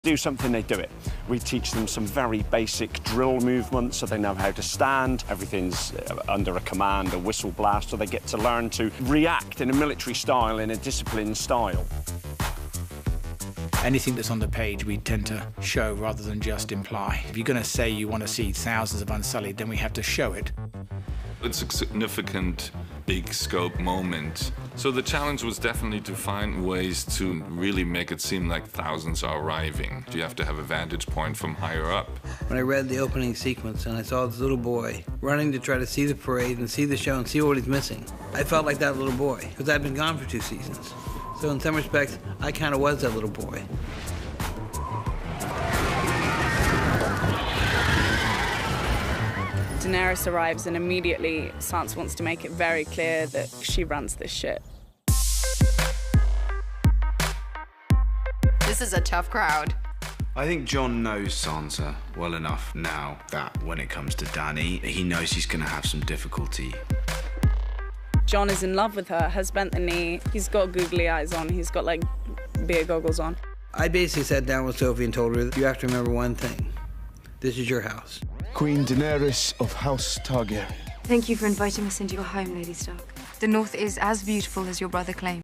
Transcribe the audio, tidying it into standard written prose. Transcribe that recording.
Do something, they do it. We teach them some very basic drill movements so they know how to stand. Everything's under a command, a whistle blast, so they get to learn to react in a military style, in a disciplined style. Anything that's on the page we tend to show rather than just imply. If you're going to say you want to see thousands of Unsullied, then we have to show it. It's a significant, big scope moment. So the challenge was definitely to find ways to really make it seem like thousands are arriving. You have to have a vantage point from higher up. When I read the opening sequence and I saw this little boy running to try to see the parade and see the show and see what he's missing, I felt like that little boy, because I'd been gone for 2 seasons. So in some respects, I kind of was that little boy. Daenerys arrives and immediately Sansa wants to make it very clear that she runs this shit. This is a tough crowd. I think Jon knows Sansa well enough now that when it comes to Dany, he knows he's going to have some difficulty. Jon is in love with her, has bent the knee, he's got googly eyes on, he's got like beer goggles on. I basically sat down with Sophie and told her, you have to remember one thing. This is your house. Queen Daenerys of House Targaryen. Thank you for inviting us into your home, Lady Stark. The North is as beautiful as your brother claimed.